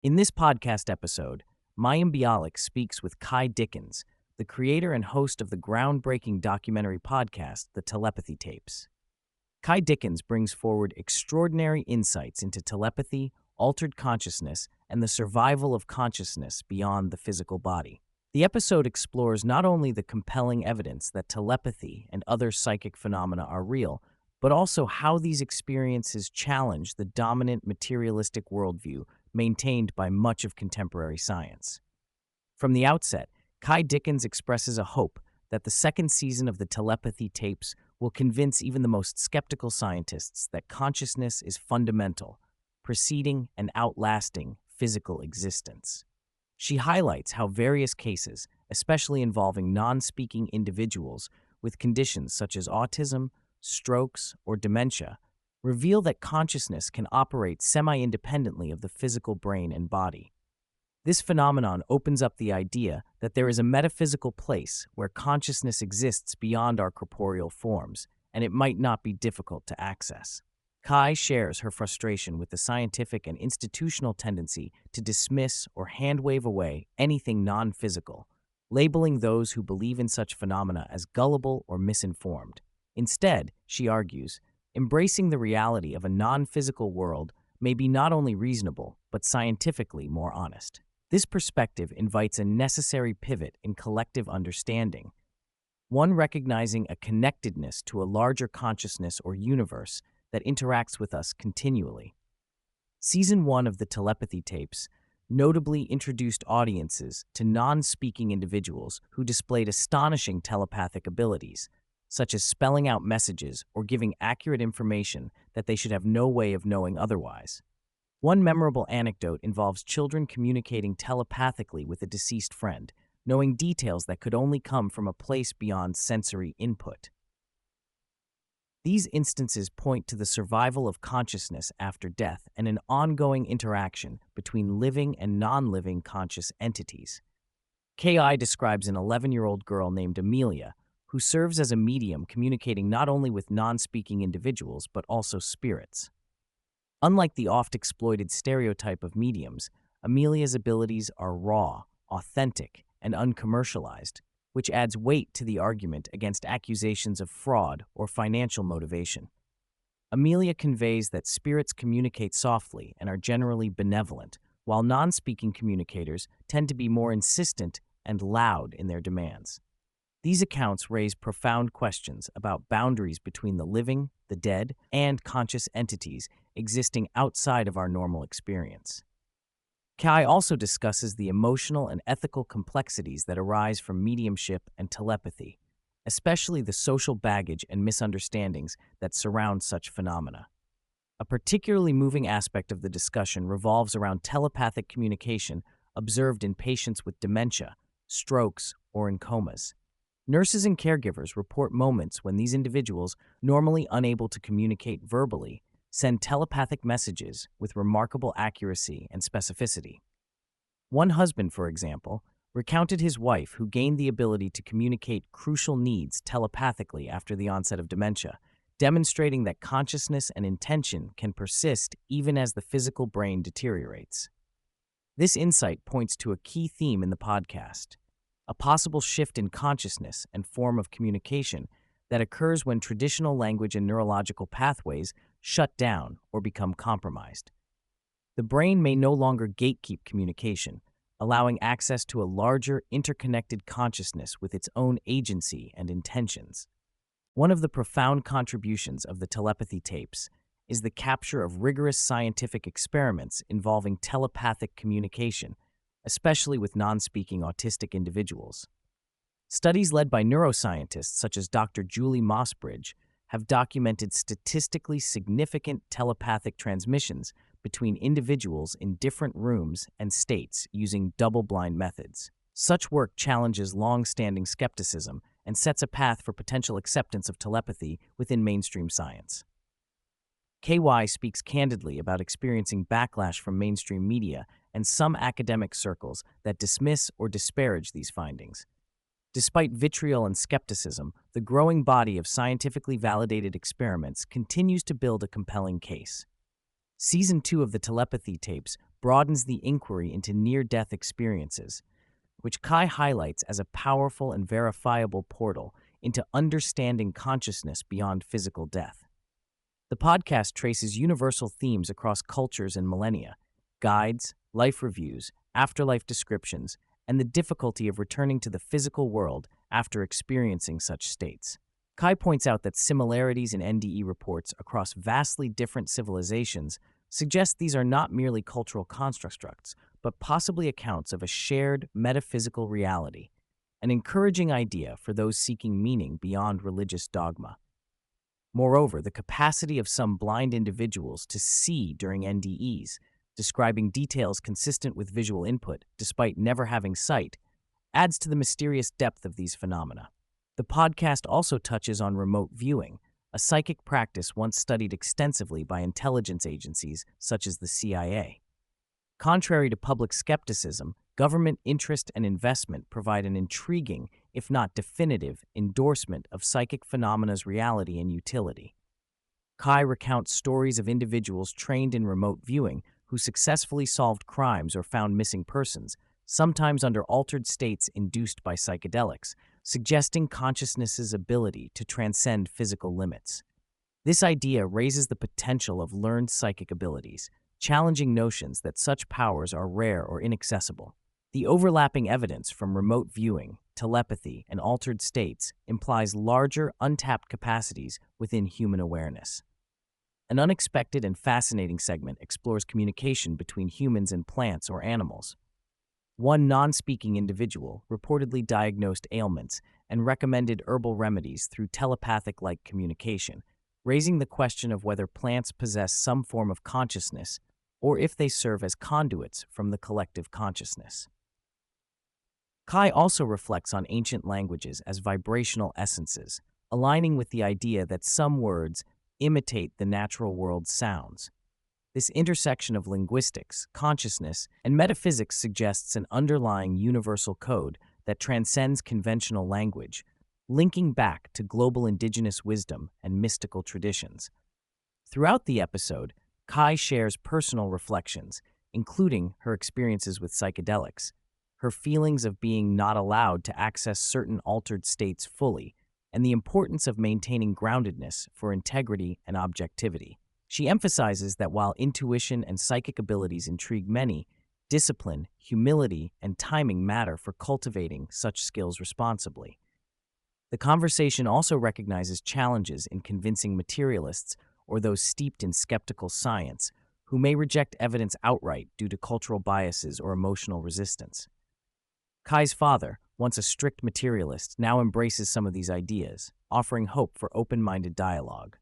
In this podcast episode, Mayim Bialik speaks with Ky Dickens, the creator and host of the groundbreaking documentary podcast, The Telepathy Tapes. Ky Dickens brings forward extraordinary insights into telepathy, altered consciousness, and the survival of consciousness beyond the physical body. The episode explores not only the compelling evidence that telepathy and other psychic phenomena are real, but also how these experiences challenge the dominant materialistic worldview maintained by much of contemporary science. From the outset, Ky Dickens expresses a hope that the second season of the Telepathy Tapes will convince even the most skeptical scientists that consciousness is fundamental, preceding and outlasting physical existence. She highlights how various cases, especially involving non-speaking individuals with conditions such as autism, strokes, or dementia, reveal that consciousness can operate semi-independently of the physical brain and body. This phenomenon opens up the idea that there is a metaphysical place where consciousness exists beyond our corporeal forms, and it might not be difficult to access. Ky shares her frustration with the scientific and institutional tendency to dismiss or hand-wave away anything non-physical, labeling those who believe in such phenomena as gullible or misinformed. Instead, she argues, embracing the reality of a non-physical world may be not only reasonable, but scientifically more honest. This perspective invites a necessary pivot in collective understanding, one recognizing a connectedness to a larger consciousness or universe that interacts with us continually. Season 1 of the Telepathy Tapes notably introduced audiences to non-speaking individuals who displayed astonishing telepathic abilities, such as spelling out messages or giving accurate information that they should have no way of knowing otherwise. One memorable anecdote involves children communicating telepathically with a deceased friend, knowing details that could only come from a place beyond sensory input. These instances point to the survival of consciousness after death and an ongoing interaction between living and non-living conscious entities. Ky describes an 11-year-old girl named Amelia, who serves as a medium communicating not only with non-speaking individuals but also spirits. Unlike the oft-exploited stereotype of mediums, Amelia's abilities are raw, authentic, and uncommercialized, which adds weight to the argument against accusations of fraud or financial motivation. Amelia conveys that spirits communicate softly and are generally benevolent, while non-speaking communicators tend to be more insistent and loud in their demands. These accounts raise profound questions about boundaries between the living, the dead, and conscious entities existing outside of our normal experience. Ky also discusses the emotional and ethical complexities that arise from mediumship and telepathy, especially the social baggage and misunderstandings that surround such phenomena. A particularly moving aspect of the discussion revolves around telepathic communication observed in patients with dementia, strokes, or in comas. Nurses and caregivers report moments when these individuals, normally unable to communicate verbally, send telepathic messages with remarkable accuracy and specificity. One husband, for example, recounted his wife who gained the ability to communicate crucial needs telepathically after the onset of dementia, demonstrating that consciousness and intention can persist even as the physical brain deteriorates. This insight points to a key theme in the podcast: a possible shift in consciousness and form of communication that occurs when traditional language and neurological pathways shut down or become compromised. The brain may no longer gatekeep communication, allowing access to a larger, interconnected consciousness with its own agency and intentions. One of the profound contributions of the Telepathy Tapes is the capture of rigorous scientific experiments involving telepathic communication, especially with non-speaking autistic individuals. Studies led by neuroscientists such as Dr. Julie Mossbridge have documented statistically significant telepathic transmissions between individuals in different rooms and states using double-blind methods. Such work challenges long-standing skepticism and sets a path for potential acceptance of telepathy within mainstream science. KY speaks candidly about experiencing backlash from mainstream media and some academic circles that dismiss or disparage these findings. Despite vitriol and skepticism, the growing body of scientifically validated experiments continues to build a compelling case. Season 2 of the Telepathy Tapes broadens the inquiry into near-death experiences, which Ky highlights as a powerful and verifiable portal into understanding consciousness beyond physical death. The podcast traces universal themes across cultures and millennia: guides, life reviews, afterlife descriptions, and the difficulty of returning to the physical world after experiencing such states. Ky points out that similarities in NDE reports across vastly different civilizations suggest these are not merely cultural constructs, but possibly accounts of a shared metaphysical reality, an encouraging idea for those seeking meaning beyond religious dogma. Moreover, the capacity of some blind individuals to see during NDEs, describing details consistent with visual input despite never having sight, adds to the mysterious depth of these phenomena. The podcast also touches on remote viewing, a psychic practice once studied extensively by intelligence agencies such as the CIA. Contrary to public skepticism, government interest and investment provide an intriguing, if not definitive, endorsement of psychic phenomena's reality and utility. Ky recounts stories of individuals trained in remote viewing who successfully solved crimes or found missing persons, sometimes under altered states induced by psychedelics, suggesting consciousness's ability to transcend physical limits. This idea raises the potential of learned psychic abilities, challenging notions that such powers are rare or inaccessible. The overlapping evidence from remote viewing, telepathy, and altered states implies larger, untapped capacities within human awareness. An unexpected and fascinating segment explores communication between humans and plants or animals. One non-speaking individual reportedly diagnosed ailments and recommended herbal remedies through telepathic-like communication, raising the question of whether plants possess some form of consciousness or if they serve as conduits from the collective consciousness. Ky also reflects on ancient languages as vibrational essences, aligning with the idea that some words imitate the natural world's sounds. This intersection of linguistics, consciousness, and metaphysics suggests an underlying universal code that transcends conventional language, linking back to global indigenous wisdom and mystical traditions. Throughout the episode, Ky shares personal reflections, including her experiences with psychedelics, her feelings of being not allowed to access certain altered states fully, and the importance of maintaining groundedness for integrity and objectivity. She emphasizes that while intuition and psychic abilities intrigue many, discipline, humility, and timing matter for cultivating such skills responsibly. The conversation also recognizes challenges in convincing materialists or those steeped in skeptical science who may reject evidence outright due to cultural biases or emotional resistance. Ky's father, once a strict materialist, now embraces some of these ideas, offering hope for open-minded dialogue.